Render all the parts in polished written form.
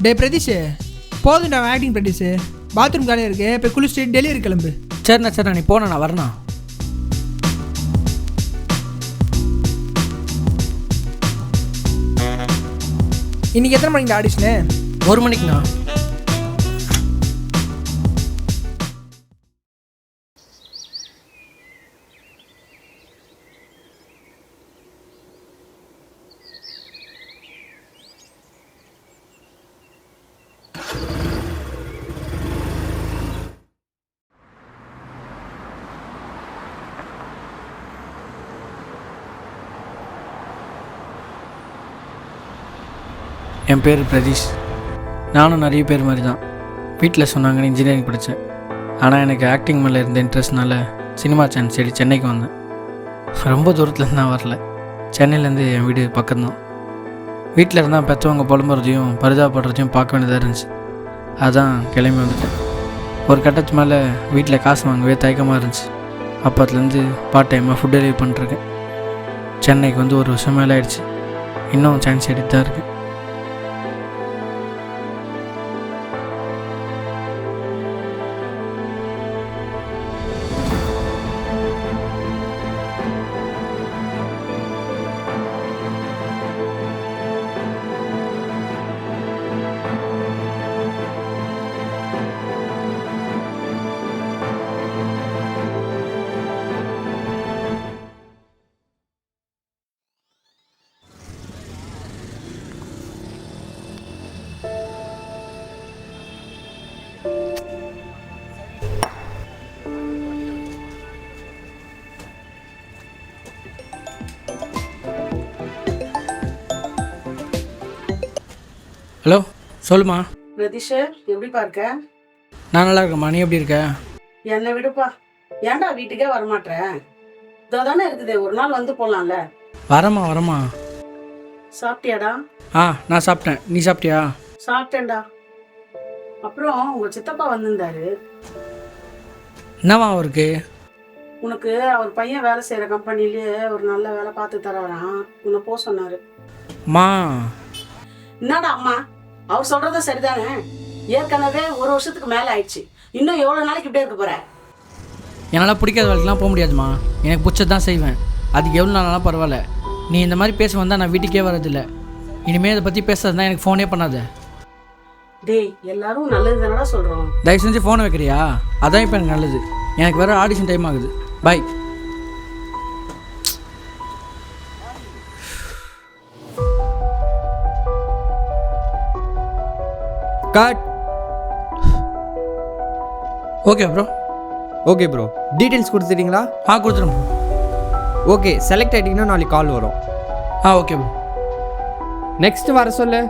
டே பிரதீஷ், போதும்டா acting practice. Bathroom காலியாக இருக்கு, போய் குளிச்சுட்டு டெலிவரி கிளம்பு. சரிண்ணா நீ போண்ணா, நான் வரேண்ணா. இன்னைக்கு எத்தனை மணிக்கு ஆடிஷனு? 1 மணிக்குண்ணா. என் பேர் பிரதீஷ். நானும் நிறைய பேர் மாதிரி தான் வீட்டில் சொன்னாங்கன்னு இன்ஜினியரிங் படித்தேன். ஆனால் எனக்கு ஆக்டிங் மேலே இருந்த இன்ட்ரெஸ்ட்னால சினிமா சான்ஸ் தேடி சென்னைக்கு வந்தேன். ரொம்ப தூரத்துலேருந்து நான் வரல, சென்னையிலேருந்து என் வீடு பக்கம்தான். வீட்டில் இருந்தால் பெற்றவங்க புலம்புறதையும் பரிதாபப்படுறதையும் பார்க்க வேண்டியதாக இருந்துச்சு. அதான் கிளம்பி வந்துட்டேன். ஒரு கட்டத்து மேலே வீட்டில் காசு வாங்கவே தயக்கமாக இருந்துச்சு. அப்போத்துலேருந்து பார்ட் டைமாக ஃபுட் டெலிவரி பண்ணிட்டுருக்கேன். சென்னைக்கு வந்து 1 வருஷம் மேலே ஆயிடுச்சு. இன்னும் சான்ஸ் எடுத்து தான் இருக்குது. ஹலோ, சொல்லுமா. பிரதீஷ், எப்படிப்பா இருக்க? நான் நல்லா இருக்கேம்மா, நீ எப்படி இருக்க? என்னை விடுப்பா. ஏன்டா வீட்டுக்கே வரமாட்டேன்? இதோ தானே இருக்குது, ஒரு நாள் வந்து போகலாம்ல. வரமா. சாப்பிட்டியாடா? நான் சாப்பிட்டேன், நீ சாப்பிட்டியா? சாப்பிட்டேன்டா. அப்புறம் உங்க சித்தப்பா வந்திருந்தாரு. என்னவா அவருக்கு? உனக்கு அவர் பையன் வேலை செய்யற கம்பெனிலேயே ஒரு நல்ல வேலை பார்த்து தராராம், உன்னை போக சொன்னாரு. மா என்னடா அம்மா, அவர் சொல்றதும் சரிதானே. ஏற்கனவே 1 வருஷத்துக்கு மேல ஆயிடுச்சு, இன்னும் எவ்வளவு நாளைக்கு இப்படியே இருக்க போற? என்னால் பிடிக்காத வேலைக்கெலாம் போக முடியாதுமா. எனக்கு பிடிச்சது தான் செய்வேன். அதுக்கு எவ்வளோ நாளாலும் பரவாயில்ல. நீ இந்த மாதிரி பேச வந்தால் நான் வீட்டுக்கே வரதில்லை. இனிமேல் இதை பற்றி பேசுறதுனா எனக்கு ஃபோனே பண்ணாத. டேய், எல்லாரும் நல்லது தானடா சொல்றோம். தயவு செஞ்சு ஃபோனை வைக்கிறியா? அதான் இப்போ எனக்கு நல்லது. எனக்கு வேறு ஆடிஷன் டைம் ஆகுது. Bye. Cut. Okay bro. Okay bro, details கொடுத்துட்டீங்களா? கொடுத்துருங்க ப்ரோ. ஓகே, செலக்ட் ஆகிட்டிங்கன்னா நாளைக்கு கால் வரும். Okay bro. நெக்ஸ்ட் வர சொல்லு.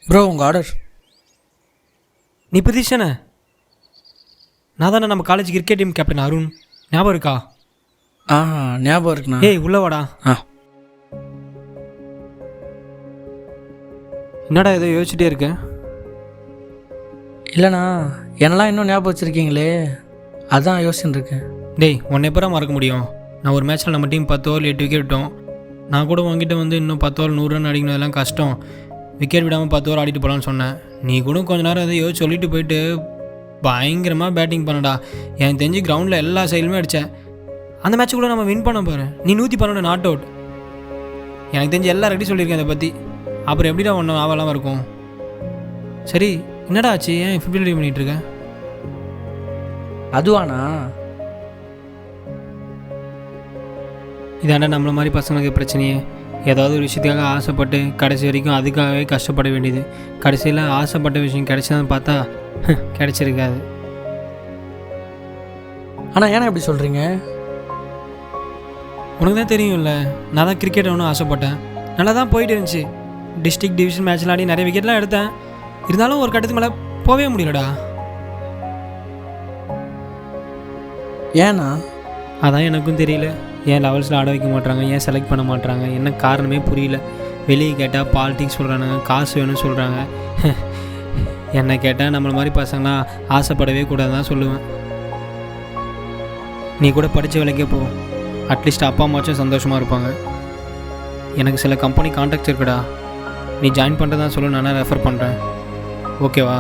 ப்ரோ, உங்கள் ஆர்டர். நீ பிரதீஷ் தானே? நான் தானே நம்ம college cricket team captain Arun, ஞாபகம் இருக்கா? ஞாபகம் இருக்குண்ணா. ஏய், உள்ள வாடா. என்னடா ஏதோ யோசிச்சுட்டே இருக்க? இல்லைண்ணா, என்னெல்லாம் இன்னும் ஞாபகம் வச்சுருக்கீங்களே, அதான் யோசிச்சுட்டு இருக்கேன். டேய், உன்னை எப்போ மறக்க முடியும்? நான் ஒரு மேட்ச்சில் நம்ம டீம் 10 ஓவர் 8 விக்கெட் விட்டோம். நான் கூட உங்ககிட்ட வந்து இன்னும் 10 ஓவர் 100 ரன் அடிக்கணும், அதெல்லாம் கஷ்டம், விக்கெட் விடாமல் 10 ஓவர் ஆடிட்டு போகலான்னு சொன்னேன். நீ கூட கொஞ்ச நேரம் அதை யோசிச்சு சொல்லிட்டு போயிட்டு பயங்கரமாக பேட்டிங் பண்ணடா. எனக்கு தெரிஞ்சு கிரவுண்டில் எல்லா சைடுமே அடித்தேன். அந்த மேட்ச் கூட நம்ம வின் பண்ண பாரு. நீ 112 நாட் அவுட். எனக்கு தெரிஞ்சு எல்லா ரெடி சொல்லியிருக்கேன் அதை பற்றி. அப்புறம் எப்படிடா ஒன்றும் ஆவலாமல் இருக்கும்? சரி, என்னடா ஆச்சு? ஏன் இப்படி ரெடி பண்ணிகிட்டு இருக்கேன்? அதுவாண்ணா, இதாண்டா நம்மள மாதிரி பசங்களுக்கு பிரச்சனையே. ஏதாவது ஒரு விஷயத்துக்காக ஆசைப்பட்டு கடைசி வரைக்கும் அதுக்காகவே கஷ்டப்பட வேண்டியது. கடைசியில் ஆசைப்பட்ட விஷயம் கிடைச்சதான்னு பார்த்தா கிடைச்சிருக்காது. ஆனால் ஏன்னா எப்படி சொல்கிறீங்க? உனக்கு தான் தெரியும்ல, நான் தான் கிரிக்கெட் ஒன்றும் ஆசைப்பட்டேன். நல்லா தான் போயிட்டு இருந்துச்சு. டிஸ்ட்ரிக்ட் டிவிஷன் மேட்ச்லாம் ஆடி நிறைய விக்கெட்லாம் எடுத்தேன். இருந்தாலும் ஒரு கட்டத்துக்கு மேலே போகவே முடியலடா. ஏன்னா அதான் எனக்கும் தெரியல, ஏன் லெவல்ஸில் ஆட வைக்க மாட்றாங்க, ஏன் செலக்ட் பண்ண மாட்றாங்க, என்ன காரணமே புரியல. வெளியே கேட்டால் பாலிடிக்ஸ் சொல்கிறானுங்க, காசு வேணும்னு சொல்கிறாங்க. என்னை கேட்டால் நம்மள மாதிரி பசங்களாம் ஆசைப்படவே கூடாது தான் சொல்லுவேன். நீ கூட படித்த வேலைக்கே போ, அட்லீஸ்ட் அப்பா அம்மாச்சும் சந்தோஷமாக இருப்பாங்க. எனக்கு சில கம்பெனி கான்டாக்ட்ஸ் இருக்குடா, நீ ஜாயின் பண்ணுறதா சொல்லு, நானே ரெஃபர் பண்ணுறேன். ஓகேவா?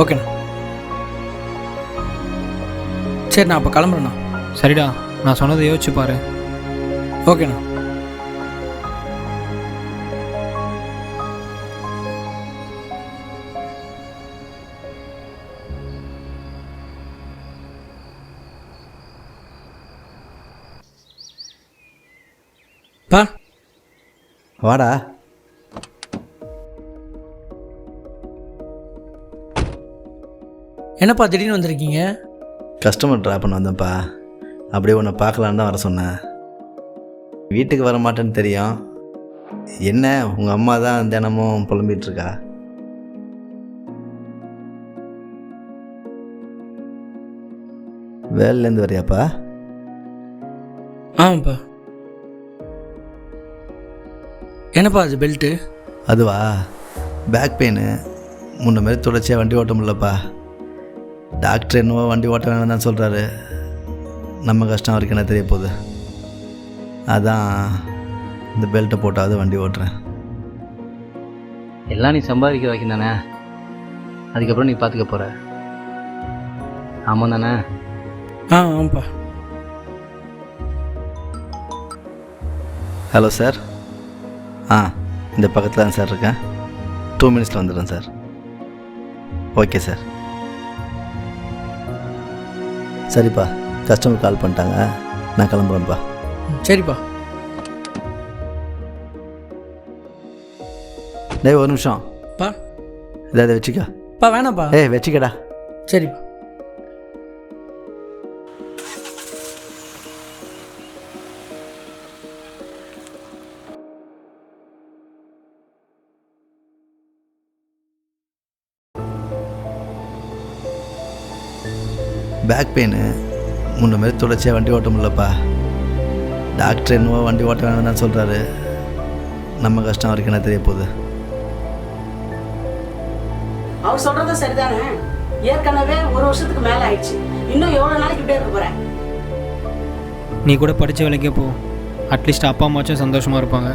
ஓகேண்ணா. சரி, நான் அப்போ கிளம்புறேண்ணா. சரிடா, நான் சொன்னதை யோசிச்சு பாரு. ஓகேண்ணா. பா, வாடா. என்னப்பா திடீர்னு வந்திருக்கீங்க? கஸ்டமர் ட்ராப் பண்ண வந்தேன்ப்பா. அப்படியே உன்னை பார்க்கலான்னு தான் வர சொன்னேன். வீட்டுக்கு வர மாட்டேன்னு தெரியும். என்ன உங்கள் அம்மா தான் தினமும் புலம்பிகிட்ருக்கா? வேலையிலேருந்து வரியாப்பா? ஆமாப்பா. என்னப்பா அது பெல்ட்டு? அதுவா, பேக் பெயின். முன்ன மாதிரி தொடர்ச்சியாக வண்டி ஓட்ட முடியலப்பா. டாக்டர் என்னவோ வண்டி ஓட்ட வேணாம் தான் சொல்கிறாரு. நம்ம கஷ்டம் அவருக்கு என்ன தெரிய போகுது. அதான் இந்த பெல்ட்டை போட்டாவது வண்டி ஓட்டுறேன். எல்லாம் நீ சம்பாதிக்க வைக்கும் தானே, அதுக்கப்புறம் நீ பார்த்துக்க போகிற. ஆமாம் தானே? ஆமாப்பா. Hello sir. இந்த பக்கத்தில் தான் சார் இருக்கேன். 2 மினிட்ஸில் வந்துடுறேன் சார். Okay sir. சரிப்பா, கஸ்டமர் கால் பண்ணிட்டாங்க, நான் கிளம்புறேன்ப்பா. சரிப்பா. டேய் ஒரு நிமிஷம் பா. இதை வச்சுக்கா. பா வேணாப்பா. வச்சுக்கடா. சரிப்பா. Back pain. முன்ன மாதிரி தொடர்ச்சியாக வண்டி ஓட்ட முடியலப்பா. டாக்டர் என்னவோ வண்டி ஓட்ட வேணாம் தான் சொல்கிறாரு. நம்ம கஷ்டம் அவருக்கு என்ன தெரிய போகுது. அவர் சொல்றது சரிதானே? ஏற்கனவே 1 வருஷத்துக்கு மேல ஆயிடுச்சு. இன்னும் எவ்வளவு நாளைக்கு இப்படியே இருக்க போற? நீ கூட படித்த வேலைக்கே போ, அட்லீஸ்ட் அப்பா அம்மாச்சும் சந்தோஷமாக இருப்பாங்க.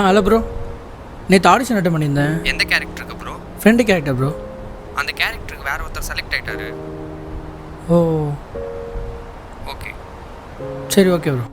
Hello bro. நேற்று ஆடிஷன் அட்டன் பண்ணியிருந்தேன். எந்த கேரக்டருக்கு ப்ரோ? Friend character bro. அந்த கேரக்டருக்கு வேற ஒருத்தர் செலக்ட் ஆகிட்டாரு. ஓ ஓகே. சரி, ஓகே ப்ரோ.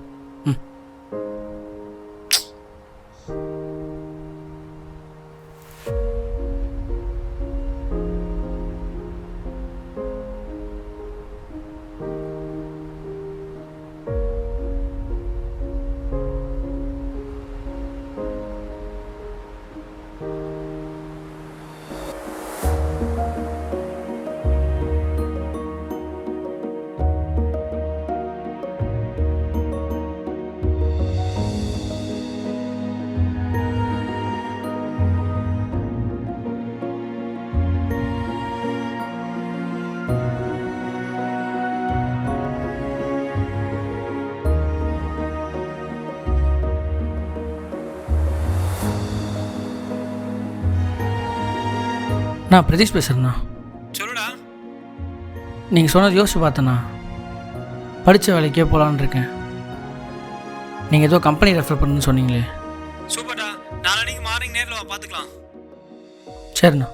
நான் பிரதீஷ் பேசுகிறேண்ணா. சொல்லுடா. நீங்கள் சொன்னது யோசிச்சு பார்த்தேண்ணா. படித்த வேலைக்கே போகலான்னு இருக்கேன். நீங்கள் ஏதோ கம்பெனி ரெஃபர் பண்ணுன்னு சொன்னீங்களே. சூப்பர்டா, நாளைக்கு மார்னிங் நேரில் வா, பார்த்துக்கலாம். சரிண்ணா.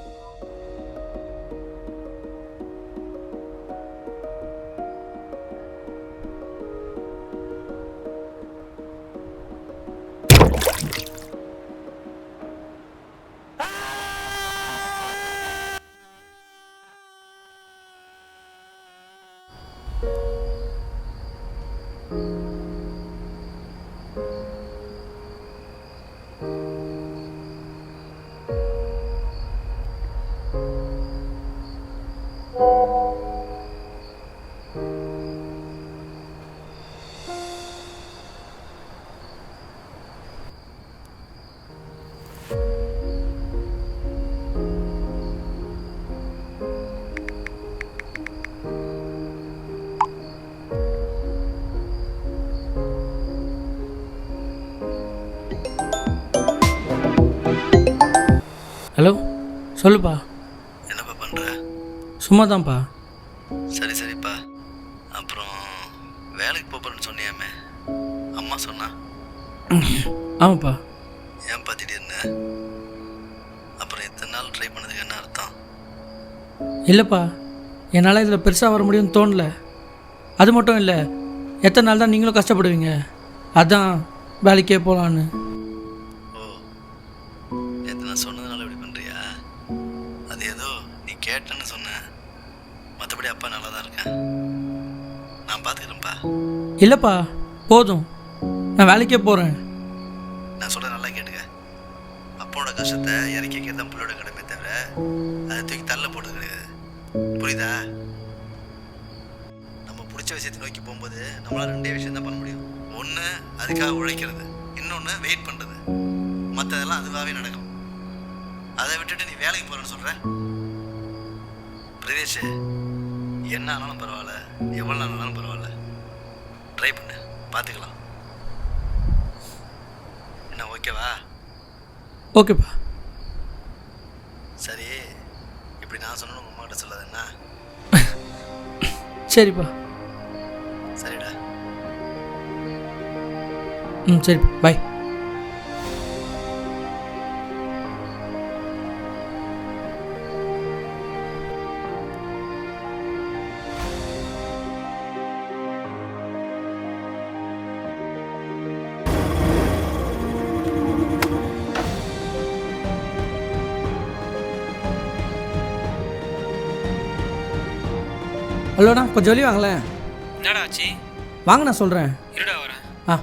ஹலோ, சொல்லுப்பா. என்னப்பா பண்ணுற? சும்மா தான்ப்பா. சரி சரிப்பா. அப்புறம் வேலைக்கு போகிறேன்னு சொன்னியாமே, அம்மா சொன்னா? ஆமாப்பா. ஏன்ப்பா திடீர்னு? அப்புறம் இத்தனை நாள் ட்ரை பண்ணதுக்கு என்ன அர்த்தம்? இல்லைப்பா, என்னால் இதில் பெருசாக வர முடியும்னு தோணல. அது மட்டும் இல்லை, எத்தனை நாள் தான் நீங்களும் கஷ்டப்படுவீங்க, அதான் வேலைக்கே போகலான்னு. ஓ, நேற்று நான் சொன்னதுனால இப்படி பண்ணுறியா? அது ஏதோ நீ கேட்டேன்னு சொன்னேன், மற்றபடி அப்பா நல்லா தான் இருக்கேன், நான் பார்த்துக்கிறேன்ப்பா. இல்லைப்பா, போதும், நான் வேலைக்கே போகிறேன். நான் சொல்ல நல்லா கேட்டுக்க. அப்பாவோட கஷ்டத்தை இறக்கி வைக்கிறது தான் புள்ளோட கடமை தவிர அதை தூக்கி தள்ள போடுறது கிடையாது. புரியுதா? நம்ம பிடிச்ச விஷயத்தை நோக்கி போகும்போது நம்மளால் ரெண்டே விஷயம் தான் பண்ண முடியும். ஒன்று அதுக்காக உழைக்கிறது, இன்னொன்று வெயிட் பண்ணுறது. மற்றதெல்லாம் அதுவாகவே நடக்கும். அதை விட்டுட்டு நீ வேலைக்கு போகிறேன்னு சொல்கிற? பிரதேஷ், என்ன ஆனாலும் பரவாயில்ல, எவ்வளோ நாள் ஆனாலும் பரவாயில்ல, ட்ரை பண்ணு, பார்த்துக்கலாம். என்ன ஓகேவா? ஓகேப்பா. சரி, இப்படி நான் சொன்னேன்னு உங்கள் அம்மாகிட்ட சொல்லாத என்ன? சரிப்பா. சரிடா. சரிப்பா, பாய். ஹலோண்ணா, கொஞ்சம் வெளியே வாங்களேன். என்னடா ஆச்சு? வாங்க, நான் சொல்கிறேன். இருடா வரேன். ஆ.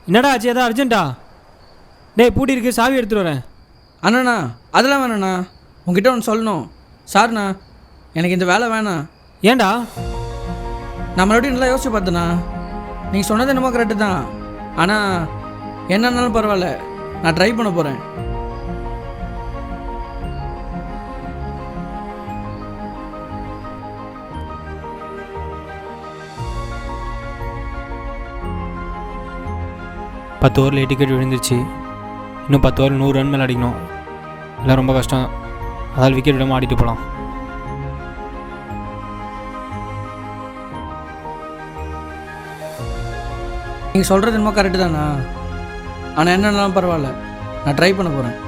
என்னடா ஆச்சு? ஏதா அர்ஜென்ட்டா? டேய், பூட்டி இருக்கு, சாவி எடுத்துகிட்டு வரேன். அண்ணா, அதெல்லாம் வேணாண்ணா, உங்ககிட்ட ஒன்று சொல்லணும். சார்ண்ணா, எனக்கு இந்த வேலை வேணாம். ஏன்டா? நான் மறுபடியும் நல்லா யோசிச்சு பார்த்தேண்ணா. நீங்கள் சொன்னது என்னமோ கரெக்டு தான், ஆனால் என்னன்னாலும் பரவாயில்ல, நான் ட்ரை பண்ண போகிறேன். பத்து ஓவரில் டிக்கெட் விழுந்துருச்சு. இன்னும் 10 ஓவரில் 100 ரன் மேலே அடிக்கணும். எல்லாம் ரொம்ப கஷ்டம். அதால் விக்கெட் விடாமல் ஆடிட்டு போகலாம். நீங்கள் சொல்கிறது என்னமோ கரெக்டு தானா, ஆனால் என்னன்னாலும் பரவாயில்ல, நான் ட்ரை பண்ண போகிறேன்.